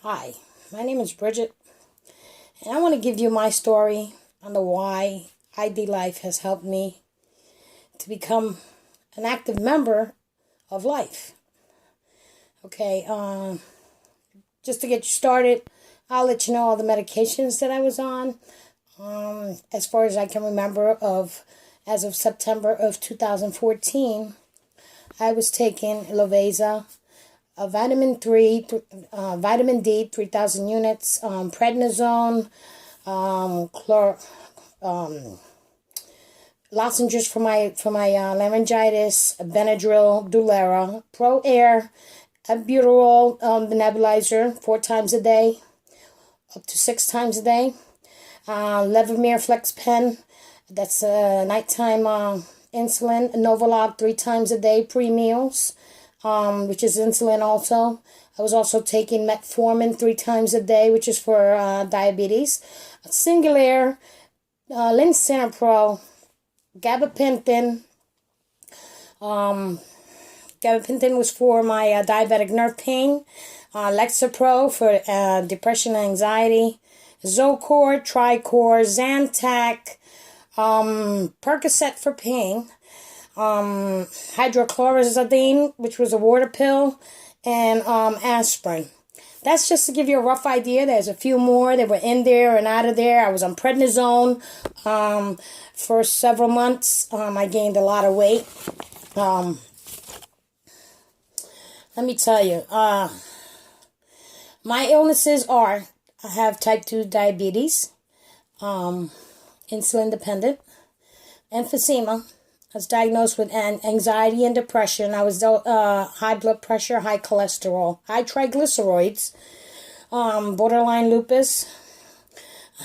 Hi, my name is Bridget, and I want to give you my story on the why ID Life has helped me to become an active member of life. Okay, just to get you started, I'll let you know all the medications that I was on. As far as I can remember, as of September of 2014, I was taking Loveza, vitamin D, 3,000 units, prednisone, lozenges for my laryngitis, Benadryl, Dulera, Pro Air, albuterol, the nebulizer 4 times a day, up to 6 times a day. Levemir Flex Pen, that's nighttime insulin. Novolog 3 times a day pre-meals, which is insulin also. I was also taking metformin 3 times a day, which is for diabetes. Singulair, Linsanpro, gabapentin. Gabapentin was for my diabetic nerve pain. Lexapro for depression and anxiety. Zocor, Tricor, Zantac, Percocet for pain. Hydrochlorozidine, which was a water pill, and aspirin. That's just to give you a rough idea. There's a few more that were in there and out of there. I was on prednisone for several months. I gained a lot of weight. Let me tell you, my illnesses are, I have type 2 diabetes, insulin dependent, emphysema. I was diagnosed with anxiety and depression. I was high blood pressure, high cholesterol, high triglycerides, borderline lupus.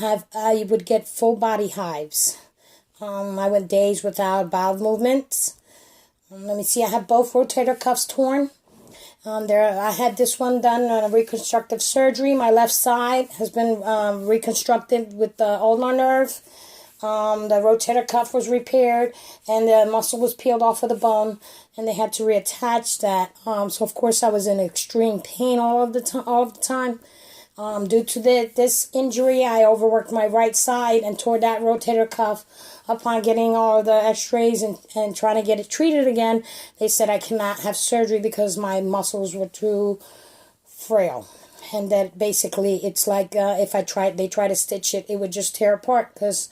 I would get full body hives. I went days without bowel movements. Let me see. I have both rotator cuffs torn. I had this one done on a reconstructive surgery. My left side has been reconstructed with the ulnar nerve. The rotator cuff was repaired, and the muscle was peeled off of the bone, and they had to reattach that. So of course I was in extreme pain all of the time. Due to this injury, I overworked my right side and tore that rotator cuff. Upon getting all the x-rays and trying to get it treated again, they said I cannot have surgery because my muscles were too frail. And that basically it's like if they try to stitch it, it would just tear apart because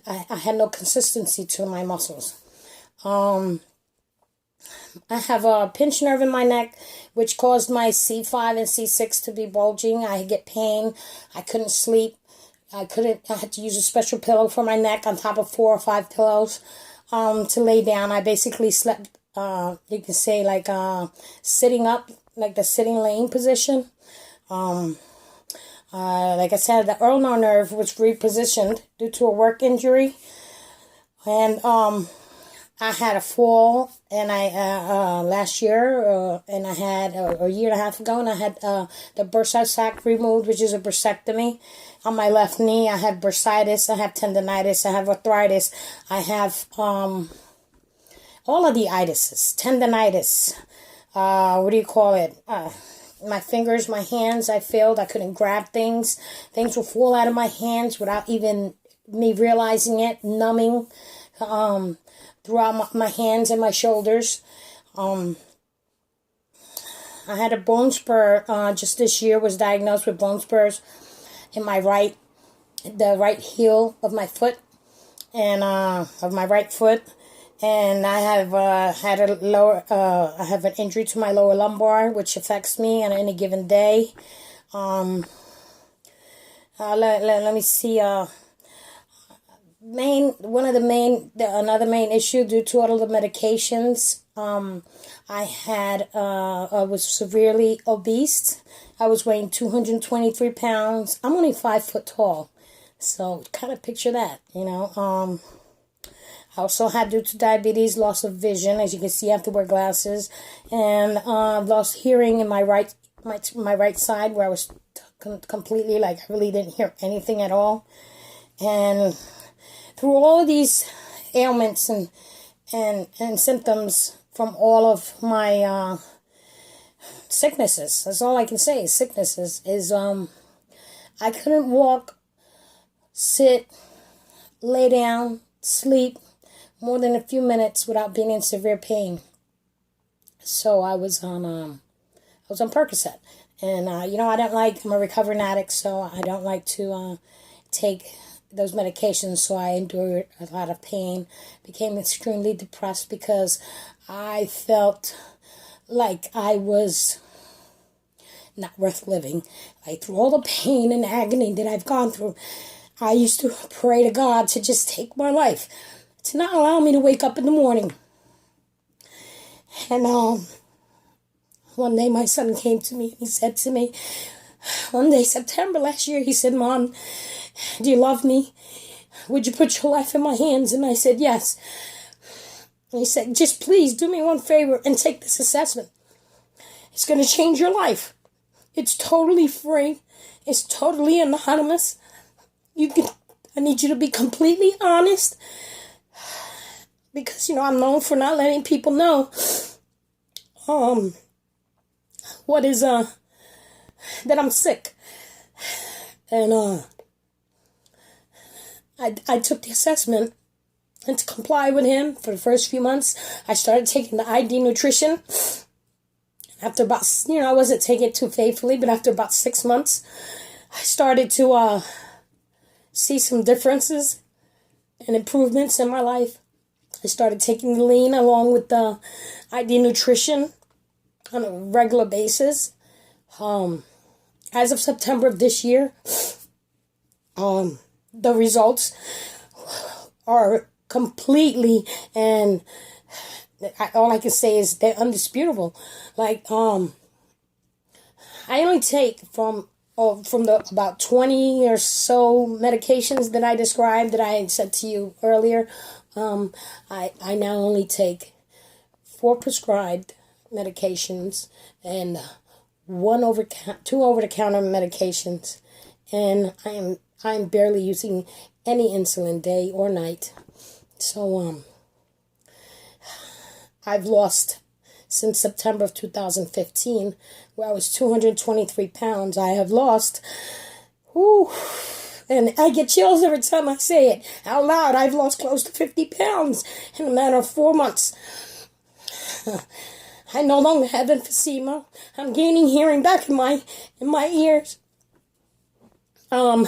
I had no consistency to my muscles. I have a pinched nerve in my neck, which caused my C5 and C6 to be bulging. I get pain. I couldn't sleep. I had to use a special pillow for my neck on top of 4 or 5 pillows to lay down. I basically slept, you can say, like sitting up, like the sitting laying position. Like I said, the ulnar nerve was repositioned due to a work injury. And I had a fall, and last year, and I had a year and a half ago, and I had the bursar sac removed, which is a bursectomy. On my left knee, I have bursitis, I have tendonitis, I have arthritis, I have all of the itises, tendonitis, my fingers, my hands, I failed. I couldn't grab things. Things would fall out of my hands without even me realizing it, numbing throughout my hands and my shoulders. I had a bone spur just this year, was diagnosed with bone spurs in the right heel of my foot, and of my right foot. And I have I have an injury to my lower lumbar, which affects me on any given day. Let me see. Another main issue due to all of the medications. I was severely obese. I was weighing 223 pounds. I'm only 5 foot tall, so kind of picture that, I also had, due to diabetes, loss of vision. As you can see, I have to wear glasses, and lost hearing in my right side, where I was completely, like, I really didn't hear anything at all. And through all of these ailments and symptoms from all of my sicknesses. That's all I can say. Sicknesses is I couldn't walk, sit, lay down, sleep more than a few minutes without being in severe pain. So I was on Percocet, and I'm a recovering addict, so I don't like to take those medications. So I endured a lot of pain, became extremely depressed because I felt like I was not worth living. Like, through all the pain and agony that I've gone through, I used to pray to God to just take my life, to not allow me to wake up in the morning. And one day my son came to me and he said to me, one day, September last year, he said, "Mom, do you love me? Would you put your life in my hands?" And I said, "Yes." And he said, "Just please do me one favor and take this assessment. It's going to change your life. It's totally free. It's totally anonymous. I need you to be completely honest, because, I'm known for not letting people know what is that I'm sick." And I took the assessment, and to comply with him for the first few months, I started taking the ID nutrition. After about, I wasn't taking it too faithfully, but after about 6 months, I started to see some differences and improvements in my life. I started taking the lean along with the ID nutrition on a regular basis. As of September of this year, the results are completely, and all I can say is they're undisputable. Like, I only take from the about 20 or so medications that I described, that I said to you earlier. I now only take 4 prescribed medications and 2 over-the-counter medications, and I'm barely using any insulin day or night. So I've lost, since September of 2015, where I was 223 pounds, I have lost, and I get chills every time I say it out loud. I've lost close to 50 pounds in a matter of 4 months. I no longer have emphysema. I'm gaining hearing back in my ears. I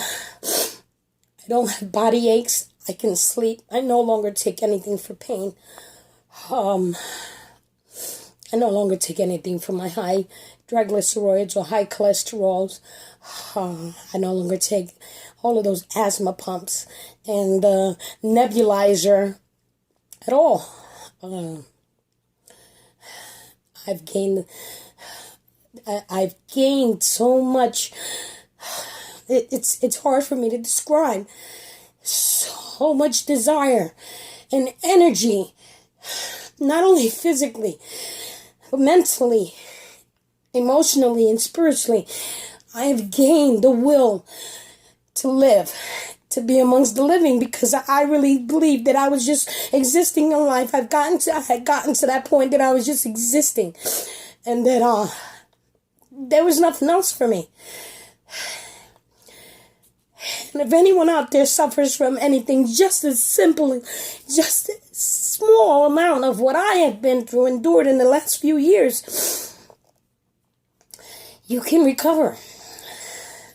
don't have body aches. I can sleep. I no longer take anything for pain. I no longer take anything for my high triglycerides or high cholesterols. I no longer take all of those asthma pumps and nebulizer at all. I've gained so much. It's hard for me to describe. So much desire and energy, not only physically, but mentally, emotionally, and spiritually. I have gained the will to live, to be amongst the living, because I really believe that I was just existing in life. I had gotten to that point that I was just existing, and that there was nothing else for me. And if anyone out there suffers from anything just as simple, just a small amount of what I have endured in the last few years, you can recover.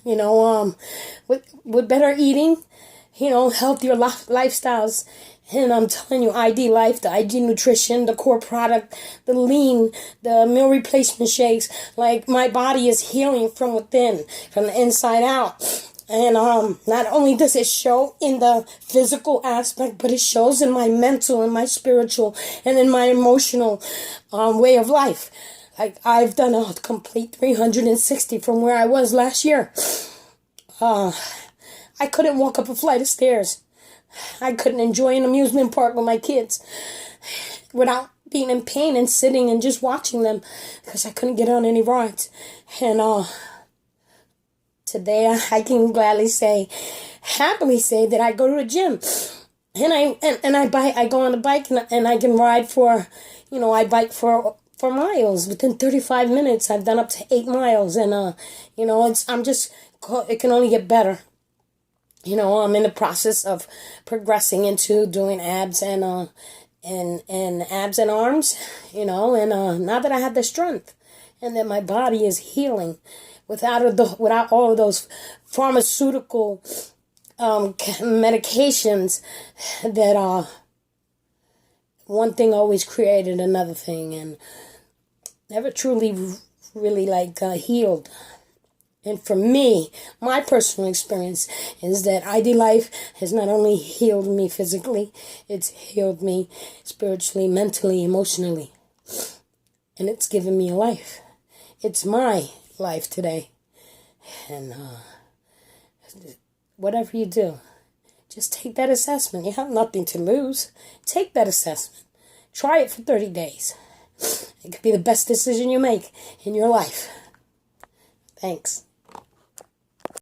With better eating, healthier lifestyles. And I'm telling you, ID Life, the ID Nutrition, the core product, the lean, the meal replacement shakes, like, my body is healing from within, from the inside out. And not only does it show in the physical aspect, but it shows in my mental and my spiritual and in my emotional way of life. Like, I've done a complete 360 from where I was last year. I couldn't walk up a flight of stairs. I couldn't enjoy an amusement park with my kids without being in pain and sitting and just watching them, because I couldn't get on any rides. And today I can happily say that I go to a gym, and I go on the bike, and I can ride for, I bike for for miles. Within 35 minutes, I've done up to 8 miles. And, it can only get better. I'm in the process of progressing into doing abs and abs and arms, and now that I have the strength and that my body is healing without all of those pharmaceutical medications that one thing always created another thing and never truly really healed. And for me, my personal experience is that ID Life has not only healed me physically, it's healed me spiritually, mentally, emotionally. And it's given me a life. It's my life today. And whatever you do, just take that assessment. You have nothing to lose. Take that assessment. Try it for 30 days. It could be the best decision you make in your life. Thanks.